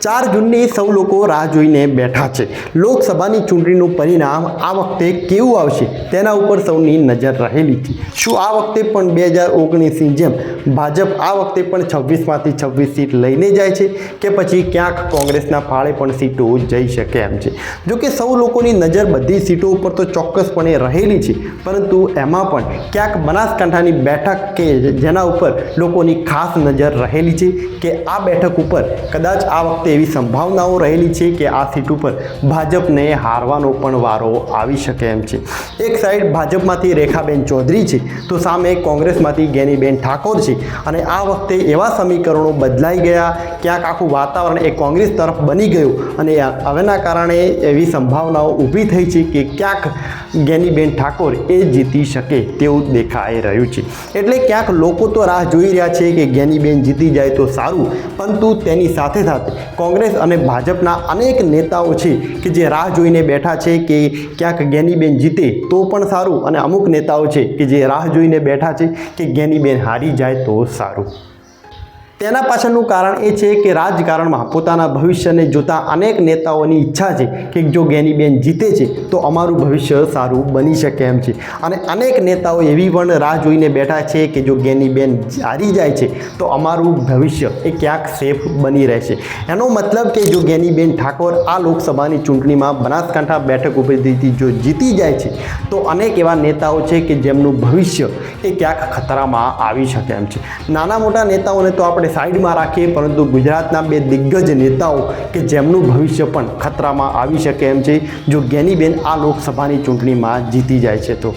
4 જૂનની સૌ લોકો રાહ જોઈને બેઠા છે। લોકસભાની ચૂંટણીનું પરિણામ આ વખતે કેવું આવશે તેના ઉપર સૌની નજર રહેલી છે। શું આ વખતે પણ 2019ની જેમ ભાજપ આ વખતે પણ 26માંથી 26 સીટ લઈને જાય છે કે પછી ક્યાંક કોંગ્રેસના ફાળે પણ સીટો જઈ શકે એમ છે। જો કે સૌ લોકોની નજર બધી સીટો ઉપર તો ચોક્કસપણે રહેલી છે, પરંતુ એમાં પણ ક્યાંક બનાસકાંઠાની બેઠક કે જેના ઉપર લોકોની ખાસ નજર રહેલી છે કે આ બેઠક ઉપર કદાચ આ વખતે એવી સંભાવનાઓ રહેલી છે કે આ સીટ ઉપર ભાજપને હારવાનો પણ વારો આવી શકે એમ છે। એક સાઈડ ભાજપમાંથી રેખાબેન ચૌધરી છે તો સામે કોંગ્રેસમાંથી ગેનીબેન ઠાકોર છે અને આ વખતે એવા સમીકરણો બદલાઈ ગયા, ક્યાંક આખું વાતાવરણ એ કોંગ્રેસ તરફ બની ગયું અને હવેના કારણે એવી સંભાવનાઓ ઊભી થઈ છે કે ક્યાંક ગેનીબેન ઠાકોર એ જીતી શકે તેવું દેખાઈ રહ્યું છે। એટલે ક્યાંક લોકો તો રાહ જોઈ રહ્યા છે કે ગેનીબેન જીતી જાય તો સારું, પરંતુ તેની સાથે સાથે કોંગ્રેસ અને ભાજપના અનેક નેતાઓ છે કે જે રાહ જોઈને બેઠા છે કે ક્યાંક ગેનીબેન જીતે તો પણ સારું, અને અમુક નેતાઓ છે કે જે રાહ જોઈને બેઠા છે કે ગેનીબેન હારી જાય તો સારું। તેના પાછળનું કારણ એ છે કે રાજકારણમાં પોતાના ભવિષ્યને જોતા અનેક નેતાઓની ઈચ્છા છે કે જો ગેનીબેન જીતે છે તો અમારું ભવિષ્ય સારું બની શકે એમ છે, અને અનેક નેતાઓ એવી પણ રાહ જોઈને બેઠા છે કે જો ગેનીબેન હારી જાય છે તો અમારું ભવિષ્ય એ ક્યાંક સેફ બની રહેશે। એનો મતલબ કે જો ગેનીબેન ઠાકોર આ લોકસભાની ચૂંટણીમાં બનાસકાંઠા બેઠક ઉપરથી જો જીતી જાય છે તો અનેક એવા નેતાઓ છે કે જેમનું ભવિષ્ય એ ક્યાંક ખતરામાં આવી શકે એમ છે। નાના મોટા નેતાઓને તો આપણે સાઈડમાં રાખીએ, પરંતુ ગુજરાતના 2 દિગ્ગજ નેતાઓ કે જેમનું ભવિષ્ય પણ ખતરામાં આવી શકે એમ છે જો ગેનીબેન આ લોકસભાની ચૂંટણીમાં જીતી જાય છે તો।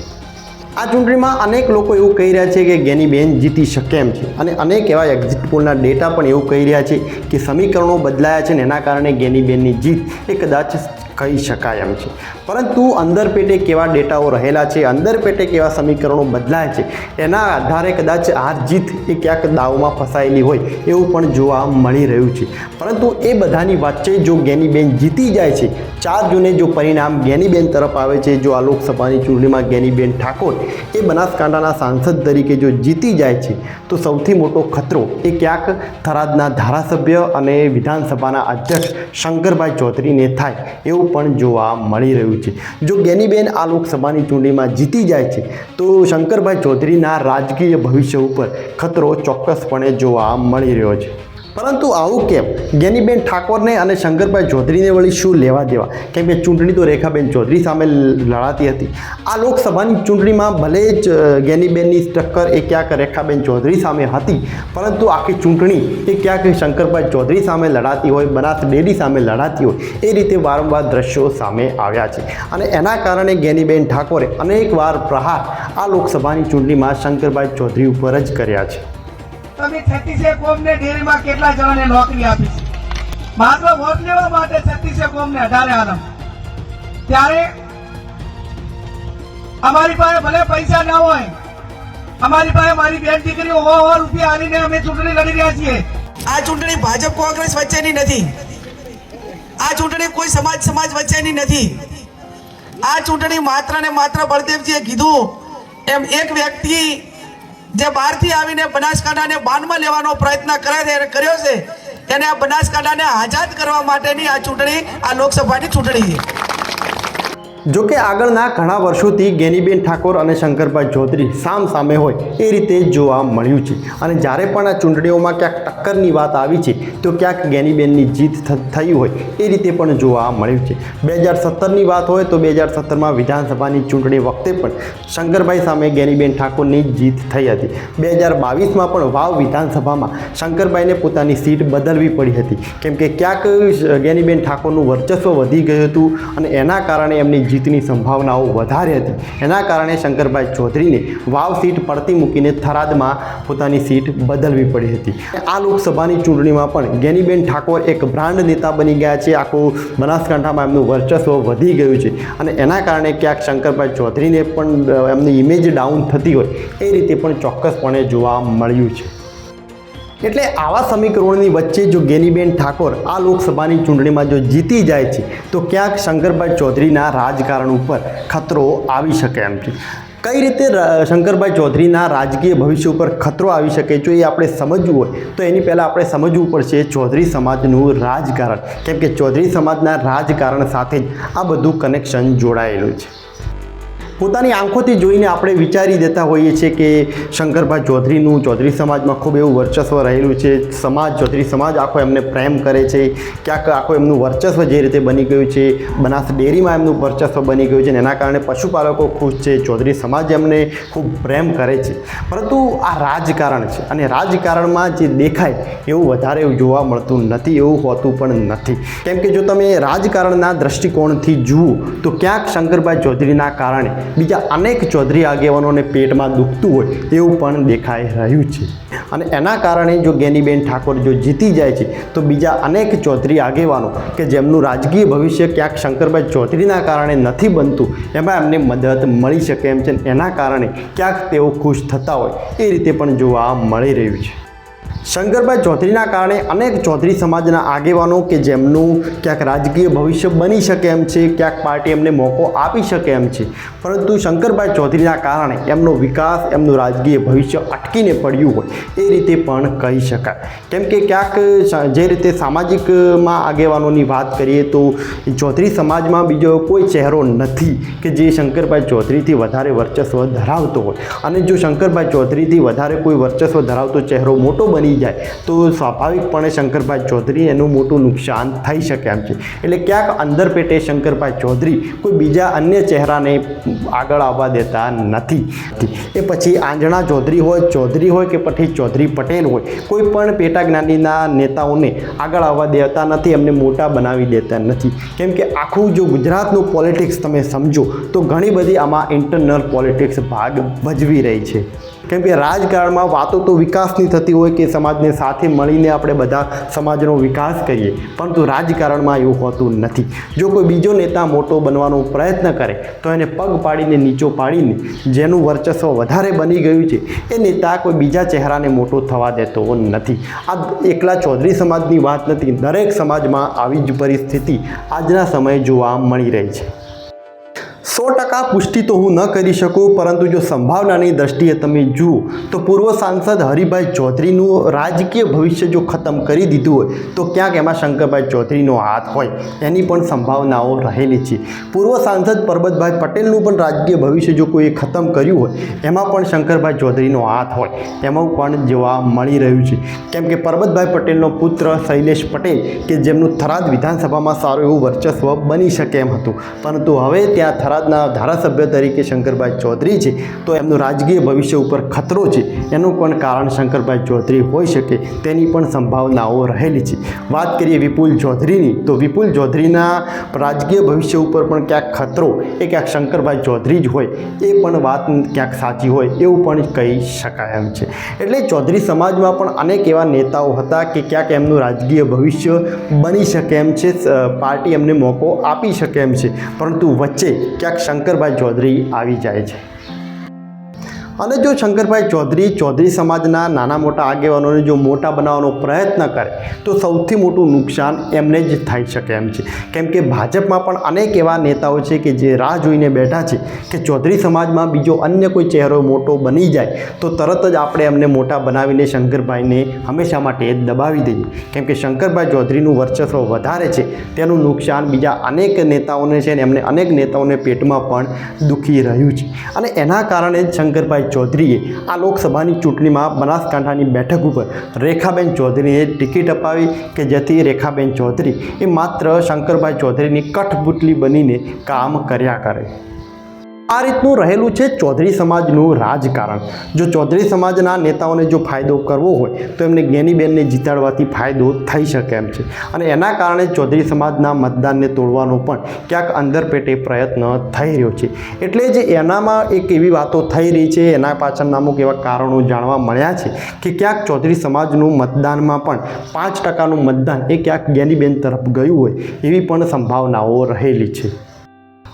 આ ચૂંટણીમાં અનેક લોકો એવું કહી રહ્યા છે કે ગેનીબેન જીતી શકે એમ છે, અને અનેક એવા એક્ઝિટ પોલના ડેટા પણ એવું કહી રહ્યા છે કે સમીકરણો બદલાયા છે ને એના કારણે ગેનીબેનની જીત એ કદાચ કહી શકાય એમ છે। પરંતુ અંદર પેટે કેવા ડેટાઓ રહેલા છે, અંદર પેટે કેવા સમીકરણો બદલાય છે, એના આધારે કદાચ હાર જીત એ ક્યાંક દાવમાં ફસાયેલી હોય એવું પણ જોવા મળી રહ્યું છે। પરંતુ એ બધાની વચ્ચે જો ગેનીબેન જીતી જાય છે, 4 જૂને જો પરિણામ ગેનીબેન તરફ આવે છે, જો આ લોકસભાની ચૂંટણીમાં ગેનીબેન ઠાકોર એ બનાસકાંઠાના સાંસદ તરીકે જો જીતી જાય છે તો સૌથી મોટો ખતરો એ ક્યાંક થરાદના ધારાસભ્ય અને વિધાનસભાના અધ્યક્ષ શંકરભાઈ ચૌધરીને થાય એવું પણ જોવા મળી રહ્યું છે। જો ગેનીબેન આ લોકસભાની ચૂંટણીમાં જીતી જાય છે તો શંકરભાઈ ચૌધરીના રાજકીય ભવિષ્ય ઉપર ખતરો ચોક્કસપણે જોવા મળી રહ્યો છે। પરંતુ આવું કેમ? ગેનીબેન ઠાકોરને અને શંકરભાઈ ચૌધરીને વળી શું લેવા દેવા? કેમ કે ચૂંટણી તો રેખાબેન ચૌધરી સામે લડાતી હતી। આ લોકસભાની ચૂંટણીમાં ભલે જ ગેનીબેનની ટક્કર એ ક્યાંક રેખાબેન ચૌધરી સામે હતી, પરંતુ આખી ચૂંટણી એ ક્યાંક શંકરભાઈ ચૌધરી સામે લડાતી હોય, બનાસ ડેરી સામે લડાતી હોય, એ રીતે વારંવાર દ્રશ્યો સામે આવ્યા છે, અને એના કારણે ગેનીબેન ઠાકોરે અનેકવાર પ્રહાર આ લોકસભાની ચૂંટણીમાં શંકરભાઈ ચૌધરી ઉપર જ કર્યા છે। તમે 36 કોમને ડેરીમાં કેટલા જણાને નોકરી આપી છે? માત્ર વોટ લેવા માટે 36 કોમને 18 આલમ। ત્યારે અમારી પાસે ભલે પૈસા ના હોય, અમારી પાસે મારી બેન દીકરીઓ 100 રૂપિયા આલીને અમે ચૂંટણી લડી રહ્યા છીએ। આ ચૂંટણી ભાજપ કોંગ્રેસ વચ્ચેની નથી, આ ચૂંટણી કોઈ સમાજ વચ્ચેની નથી। આ ચૂંટણી માત્ર ને માત્ર બળદેવજીએ કીધું એમ એક વ્યક્તિ જે બહારથી આવીને બનાસકાંઠાને બાનમાં લેવાનો પ્રયત્ન કર્યો છે, એને આ બનાસકાંઠાને આઝાદ કરવા માટેની આ ચૂંટણી, આ લોકસભાની ચૂંટણી છે। જો કે આગળના ઘણા વર્ષોથી ગેનીબેન ઠાકોર અને શંકરભાઈ ચૌધરી સામ સામે હોય એ રીતે જોવા મળ્યું છે, અને જ્યારે પણ આ ચૂંટણીઓમાં ક્યાંક ટક્કરની વાત આવી છે તો ક્યાંક ગેનીબેનની જીત થઈ હોય એ રીતે પણ જોવા મળ્યું છે। 2017ની વાત હોય તો 2017માં વિધાનસભાની ચૂંટણી વખતે પણ શંકરભાઈ સામે ગેનીબેન ઠાકોરની જીત થઈ હતી। 2022માં પણ વાવ વિધાનસભામાં શંકરભાઈને પોતાની સીટ બદલવી પડી હતી, કેમ કે ક્યાંક ગેનીબેન ઠાકોરનું વર્ચસ્વ વધી ગયું હતું અને એના કારણે એમની જીતની સંભાવનાઓ વધારે હતી। એના કારણે શંકરભાઈ ચૌધરીને વાવ સીટ પડતી મૂકીને થરાદમાં પોતાની સીટ બદલવી પડી હતી। આ લોકસભાની ચૂંટણીમાં પણ ગેનીબેન ઠાકોર એક બ્રાન્ડ નેતા બની ગયા છે, આખું બનાસકાંઠામાં એમનું વર્ચસ્વ વધી ગયું છે, અને એના કારણે ક્યાંક શંકરભાઈ ચૌધરીને પણ એમની ઇમેજ ડાઉન થતી હોય એ રીતે પણ ચોક્કસપણે જોવા મળ્યું છે। એટલે આવા સમીકરણોની વચ્ચે જો ગેનીબેન ઠાકોર આ લોકસભાની ચૂંટણીમાં જો જીતી જાય છે તો ક્યાંક શંકરભાઈ ચૌધરીના રાજકારણ ઉપર ખતરો આવી શકે એમ છે। કઈ રીતે શંકરભાઈ ચૌધરીના રાજકીય ભવિષ્ય ઉપર ખતરો આવી શકે જો એ આપણે સમજવું હોય તો એની પહેલાં આપણે સમજવું પડશે ચૌધરી સમાજનું રાજકારણ, કેમ કે ચૌધરી સમાજના રાજકારણ સાથે જ આ બધું કનેક્શન જોડાયેલું છે. પોતાની આંખોથી જોઈને આપણે વિચારી દેતા હોઈએ છીએ કે શંકરભાઈ ચૌધરીનું ચૌધરી સમાજમાં ખૂબ એવું વર્ચસ્વ રહેલું છે. ચૌધરી સમાજ આખો એમને પ્રેમ કરે છે, ક્યાંક આખો એમનું વર્ચસ્વ જે રીતે બની ગયું છે, બનાસ ડેરીમાં એમનું વર્ચસ્વ બની ગયું છે અને એના કારણે પશુપાલકો ખુશ છે, ચૌધરી સમાજ એમને ખૂબ પ્રેમ કરે છે. પરંતુ આ રાજકારણ છે અને રાજકારણમાં જે દેખાય એવું વધારે જોવા મળતું નથી, એવું હોતું પણ નથી. કેમ કે જો તમે રાજકારણના દૃષ્ટિકોણથી જુઓ તો ક્યાંક શંકરભાઈ ચૌધરીના કારણે બીજા અનેક ચૌધરી આગેવાનોને પેટમાં દુખતું હોય એવું પણ દેખાઈ રહ્યું છે. અને એના કારણે જો જ્ઞાનીબેન ઠાકોર જો જીતી જાય છે તો બીજા અનેક ચૌધરી આગેવાનો કે જેમનું રાજકીય ભવિષ્ય ક્યાંક શંકરભાઈ ચૌધરીના કારણે નથી બનતું એમાં એમને મદદ મળી શકે એમ છે. એના કારણે ક્યાંક તેઓ ખુશ થતા હોય એ રીતે પણ જોવા મળી રહ્યું છે. શંકરભાઈ ચૌધરીના કારણે અનેક ચૌધરી સમાજના આગેવાનો કે જેમનું ક્યાંક રાજકીય ભવિષ્ય બની શકે એમ છે, ક્યાંક પાર્ટી એમને મોકો આપી શકે એમ છે, પરંતુ શંકરભાઈ ચૌધરીના કારણે એમનો વિકાસ, એમનું રાજકીય ભવિષ્ય અટકીને પડ્યું હોય એ રીતે પણ કહી શકાય. કેમ કે ક્યાંક જે રીતે સામાજિકમાં આગેવાનોની વાત કરીએ તો ચૌધરી સમાજમાં બીજો કોઈ ચહેરો નથી કે જે શંકરભાઈ ચૌધરીથી વધારે વર્ચસ્વ ધરાવતો હોય. અને જો શંકરભાઈ ચૌધરીથી વધારે કોઈ વર્ચસ્વ ધરાવતો ચહેરો મોટો બની જાય તો સ્વાભાવિકપણે શંકરભાઈ ચૌધરી એનું મોટું નુકસાન થઈ શકે એમ છે. એટલે ક્યાંક અંદર પેટે શંકરભાઈ ચૌધરી કોઈ બીજા અન્ય ચહેરાને આગળ આવવા દેતા નથી. એ પછી આંજણા ચૌધરી હોય કે પછી ચૌધરી પટેલ હોય, કોઈ પણ પેટા જ્ઞાતિના નેતાઓને આગળ આવવા દેતા નથી, એમને મોટા બનાવી દેતા નથી. કેમ કે આખું જો ગુજરાતનું પોલિટિક્સ તમે સમજો તો ઘણી બધી આમાં ઇન્ટરનલ પોલિટિક્સ ભાગ ભજવી રહી છે. કેમ કે રાજકારણમાં વાતો તો વિકાસની થતી હોય કે સમાજને સાથે મળીને આપણે બધા સમાજનો વિકાસ કરીએ, પરંતુ રાજકારણમાં એવું હોતું નથી. જો કોઈ બીજો નેતા મોટો બનવાનો પ્રયત્ન કરે તો એને પગ પાડીને નીચો પાડીને જેનું વર્ચસ્વ વધારે બની ગયું છે એ નેતા કોઈ બીજા ચહેરાને મોટો થવા દેતો નથી. આ એકલા ચૌધરી સમાજની વાત નથી, દરેક સમાજમાં આવી જ પરિસ્થિતિ આજના સમયે જોવા મળી રહી છે. 100% પુષ્ટિ તો હું ન કરી શકું, પરંતુ જો સંભાવનાની દ્રષ્ટિએ તમે જુઓ તો પૂર્વ સાંસદ હરિભાઈ ચૌધરીનું રાજકીય ભવિષ્ય જો ખતમ કરી દીધું હોય તો ક્યાંક એમાં શંકરભાઈ ચૌધરીનો હાથ હોય એની પણ સંભાવનાઓ રહેલી છે. પૂર્વ સાંસદ પરબતભાઈ પટેલનું પણ રાજકીય ભવિષ્ય જો કોઈએ ખતમ કર્યું હોય એમાં પણ શંકરભાઈ ચૌધરીનો હાથ હોય એમાં પણ જોવા મળી રહ્યું છે. કેમ કે પરબતભાઈ પટેલનો પુત્ર શૈલેષ પટેલ કે જેમનું થરાદ વિધાનસભામાં સારું એવું વર્ચસ્વ બની શકે એમ હતું, પરંતુ હવે ત્યાં થરાદના ધારાસભ્ય તરીકે શંકરભાઈ ચૌધરી છે તો એમનું રાજકીય ભવિષ્ય ઉપર ખતરો છે. એનું પણ કારણ શંકરભાઈ ચૌધરી હોઈ શકે તેની પણ સંભાવનાઓ રહેલી છે. વાત કરીએ વિપુલ ચૌધરીની તો વિપુલ ચૌધરીના રાજકીય ભવિષ્ય ઉપર પણ ક્યાંક ખતરો એ ક્યાંક શંકરભાઈ ચૌધરી જ હોય એ પણ વાત ક્યાંક સાચી હોય એવું પણ કહી શકાય એમ છે. એટલે ચૌધરી સમાજમાં પણ અનેક એવા નેતાઓ હતા કે ક્યાંક એમનું રાજકીય ભવિષ્ય બની શકે એમ છે, પાર્ટી એમને મોકો આપી શકે એમ છે, પરંતુ વચ્ચે ક્યાંક શંકરભાઈ ચૌધરી આવી જાય છે. અને જો શંકરભાઈ ચૌધરી સમાજના નાના મોટા આગેવાનોને જો મોટા બનાવવાનો પ્રયત્ન કરે તો સૌથી મોટું નુકસાન એમને જ થઈ શકે એમ છે. કેમ કે ભાજપમાં પણ અનેક એવા નેતાઓ છે કે જે રાહ જોઈને બેઠા છે કે ચૌધરી સમાજમાં બીજો અન્ય કોઈ ચહેરો મોટો બની જાય તો તરત જ આપણે એમને મોટા બનાવીને શંકરભાઈને હંમેશા માટે દબાવી દઈએ. કેમ કે શંકરભાઈ ચૌધરીનું વર્ચસ્વ વધારે છે, તેનું નુકસાન બીજા અનેક નેતાઓને છે અને એમને અનેક નેતાઓને પેટમાં પણ દુખી રહ્યું છે. અને એના કારણે જ શંકરભાઈ ચૌધરીએ આ લોકસભાની ચૂંટણીમાં બનાસકાંઠાની બેઠક ઉપર રેખાબેન ચૌધરીને ટિકિટ અપાવી કે જેથી રેખાબેન ચૌધરી એ માત્ર શંકરભાઈ ચૌધરીની કઠપુતળી બનીને કામ કર્યા કરે. આ રીતનું રહેલું છે ચૌધરી સમાજનું રાજકારણ. જો ચૌધરી સમાજના નેતાઓને જો ફાયદો કરવો હોય તો એમને જ્ઞાનીબેનને જીતાડવાથી ફાયદો થઈ શકે એમ છે. અને એના કારણે ચૌધરી સમાજના મતદાનને તોડવાનો પણ ક્યાંક અંદર પેટે પ્રયત્ન થઈ રહ્યો છે. એટલે જ એનામાં એક એવી વાતો થઈ રહી છે, એના પાછળના અમુક એવા કારણો જાણવા મળ્યા છે કે ક્યાંક ચૌધરી સમાજનું મતદાનમાં પણ 5%નું મતદાન એ ક્યાંક જ્ઞાનીબેન તરફ ગયું હોય એવી પણ સંભાવનાઓ રહેલી છે.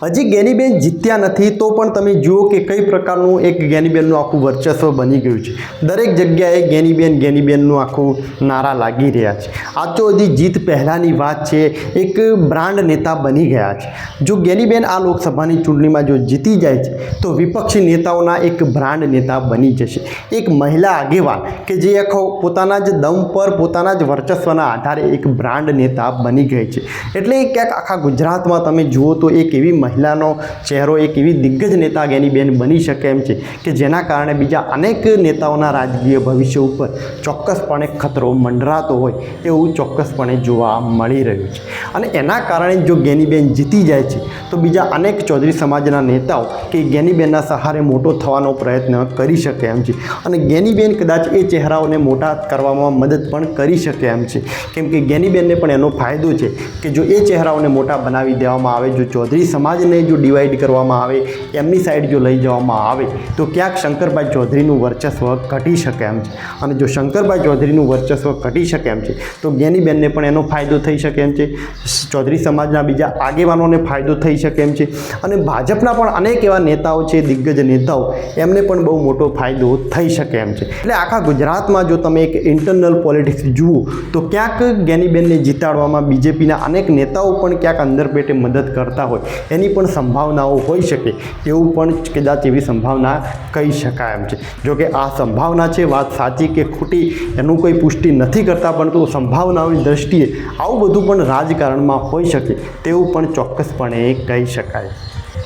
હજી જ્ઞાનીબેન જીત્યા નથી તો પણ તમે જુઓ કે કઈ પ્રકારનું એક જ્ઞાનીબેનનું આખું વર્ચસ્વ બની ગયું છે. દરેક જગ્યાએ જ્ઞાનીબેનનું આખું નારા લાગી રહ્યા છે. આ તો હજી જીત પહેલાંની વાત છે. એક બ્રાન્ડ નેતા બની ગયા છે. જો જ્ઞાનીબેન આ લોકસભાની ચૂંટણીમાં જો જીતી જાય છે તો વિપક્ષી નેતાઓના એક બ્રાન્ડ નેતા બની જશે. એક મહિલા આગેવાન કે જે આખો પોતાના જ દમ પર પોતાના જ વર્ચસ્વના આધારે એક બ્રાન્ડ નેતા બની ગઈ છે. એટલે ક્યાંક આખા ગુજરાતમાં તમે જુઓ તો એક એવી મહિલાનો ચહેરો, એક એવી દિગ્ગજ નેતા જ્ઞાનીબેન બની શકે એમ છે કે જેના કારણે બીજા અનેક નેતાઓના રાજકીય ભવિષ્ય ઉપર ચોક્કસપણે ખતરો મંડરાતો હોય એવું ચોક્કસપણે જોવા મળી રહ્યું છે. અને એના કારણે જો જ્ઞાનીબેન જીતી જાય છે તો બીજા અનેક ચૌધરી સમાજના નેતાઓ કે જ્ઞાનીબેનના સહારે મોટો થવાનો પ્રયત્ન કરી શકે એમ છે. અને જ્ઞાનીબેન કદાચ એ ચહેરાઓને મોટા કરવામાં મદદ પણ કરી શકે એમ છે. કેમ કે જ્ઞાનીબેનને પણ એનો ફાયદો છે કે જો એ ચહેરાઓને મોટા બનાવી દેવામાં આવે, જો ચૌધરી સમાજને જો ડિવાઈડ કરવામાં આવે, એમની સાઈડ જો લઈ જવામાં આવે તો ક્યાંક શંકરભાઈ ચૌધરીનું વર્ચસ્વ ઘટી શકે એમ છે. અને જો શંકરભાઈ ચૌધરીનું વર્ચસ્વ ઘટી શકે એમ છે તો જ્ઞાનીબેનને પણ એનો ફાયદો થઈ શકે એમ છે. ચૌધરી સમાજના બીજા આગેવાનોને ફાયદો થઈ શકે એમ છે. અને ભાજપના પણ અનેક એવા નેતાઓ છે, દિગ્ગજ નેતાઓ, એમને પણ બહુ મોટો ફાયદો થઈ શકે એમ છે. એટલે આખા ગુજરાતમાં જો તમે એક ઇન્ટરનલ પોલિટિક્સ જુઓ તો ક્યાંક જ્ઞાનીબેનને જીતાડવામાં બીજેપીના અનેક નેતાઓ પણ ક્યાંક અંદર પેટે મદદ કરતા હોય એની પણ સંભાવનાઓ હોઈ શકે એવું પણ કદાચ એવી સંભાવના કહી શકાય એમ છે. જોકે આ સંભાવના છે, વાત સાચી કે ખોટી એનું કોઈ પુષ્ટિ નથી કરતા, પરંતુ સંભાવનાઓની દ્રષ્ટિએ આવું બધું પણ રાજકારણમાં હોઈ શકે તેવું પણ ચોક્કસપણે કહી શકાય.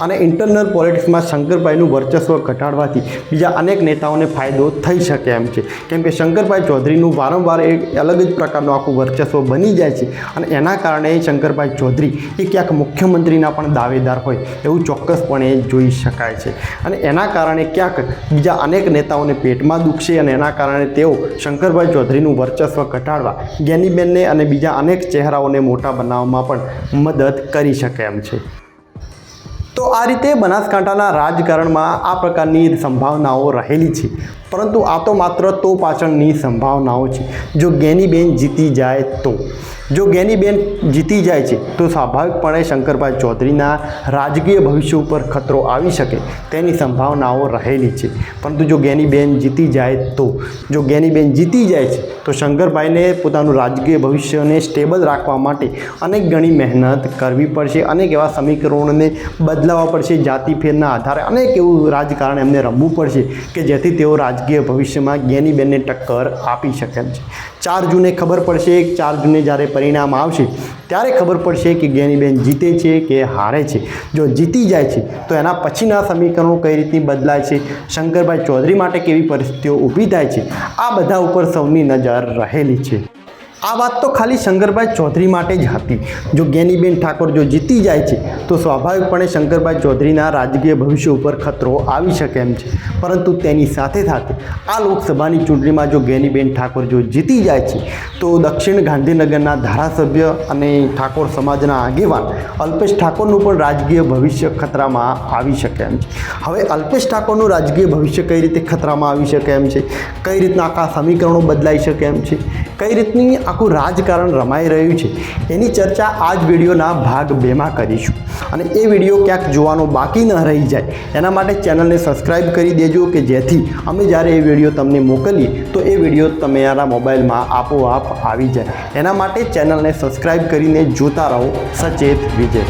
અને ઇન્ટરનલ પોલિટિક્સમાં શંકરભાઈનું વર્ચસ્વ ઘટાડવાથી બીજા અનેક નેતાઓને ફાયદો થઈ શકે એમ છે. કેમ કે શંકરભાઈ ચૌધરીનું વારંવાર એક અલગ જ પ્રકારનું આખું વર્ચસ્વ બની જાય છે અને એના કારણે શંકરભાઈ ચૌધરી એ ક્યાંક મુખ્યમંત્રીના પણ દાવેદાર હોય એવું ચોક્કસપણે જોઈ શકાય છે. અને એના કારણે ક્યાંક બીજા અનેક નેતાઓને પેટમાં દુખશે અને એના કારણે તેઓ શંકરભાઈ ચૌધરીનું વર્ચસ્વ ઘટાડવા જ્ઞાનીબેનને અને બીજા અનેક ચહેરાઓને મોટા બનાવવામાં પણ મદદ કરી શકે એમ છે. તો આ રીતે બનાસકાંઠાના રાજકારણમાં આ પ્રકારની સંભાવનાઓ રહેલી છે. પરંતુ આ તો માત્ર તો પાછળની સંભાવનાઓ છે. જો જ્ઞાનીબેન જીતી જાય તો જીતી જાય છે તો સ્વાભાવિકપણે શંકરભાઈ ચૌધરીના રાજકીય ભવિષ્ય ઉપર ખતરો આવી શકે તેની સંભાવનાઓ રહેલી છે. પરંતુ જો જ્ઞાનીબેન જીતી જાય તો શંકરભાઈને પોતાનું રાજકીય ભવિષ્યને સ્ટેબલ રાખવા માટે અનેક ઘણી મહેનત કરવી પડશે, અનેક એવા સમીકરણોને બદલાવવા પડશે, જાતિફેરના આધારે અનેક એવું રાજકારણ એમને રમવું પડશે કે જેથી તેઓ રાજકીય ભવિષ્યમાં જ્ઞાનીબેનને ટક્કર આપી શકે છે. 4 જૂને ખબર પડશે. 4 જૂને જ્યારે પરિણામ આવશે ત્યારે ખબર પડશે કે જ્ઞાનીબેન જીતે છે કે હારે છે. જો જીતી જાય છે તો એના પછીના સમીકરણો કઈ રીતની બદલાય છે, શંકરભાઈ ચૌધરી માટે કેવી પરિસ્થિતિઓ ઊભી થાય છે, આ બધા ઉપર સૌની નજર રહેલી છે. આ વાત તો ખાલી શંકરભાઈ ચૌધરી માટે જ હતી. જો જ્ઞાનીબેન ઠાકોર જો જીતી જાય છે તો સ્વાભાવિકપણે શંકરભાઈ ચૌધરીના રાજકીય ભવિષ્ય ઉપર ખતરો આવી શકે એમ છે. પરંતુ તેની સાથે સાથે આ લોકસભાની ચૂંટણીમાં જો જ્ઞાનીબેન ઠાકોર જો જીતી જાય છે તો દક્ષિણ ગાંધીનગરના ધારાસભ્ય અને ઠાકોર સમાજના આગેવાન અલ્પેશ ઠાકોરનું પણ રાજકીય ભવિષ્ય ખતરામાં આવી શકે એમ છે. હવે અલ્પેશ ઠાકોરનું રાજકીય ભવિષ્ય કઈ રીતે ખતરામાં આવી શકે એમ છે, કઈ રીતના આખા સમીકરણો બદલાઈ શકે એમ છે, કઈ રીતની આખું રાજકારણ રમાઈ રહ્યું છે એની ચર્ચા આ જ વિડીયોના ભાગ 2માં કરીશું. અને એ વિડીયો ક્યાંક જોવાનો બાકી ન રહી જાય એના માટે ચેનલને સબસ્ક્રાઈબ કરી દેજો કે જેથી અમે જ્યારે એ વિડીયો તમને મોકલીએ તો એ વિડીયો તમારા મોબાઈલમાં આપોઆપ આવી જાય. એના માટે ચેનલને સબસ્ક્રાઈબ કરીને જોતા રહો સચેત વિજય.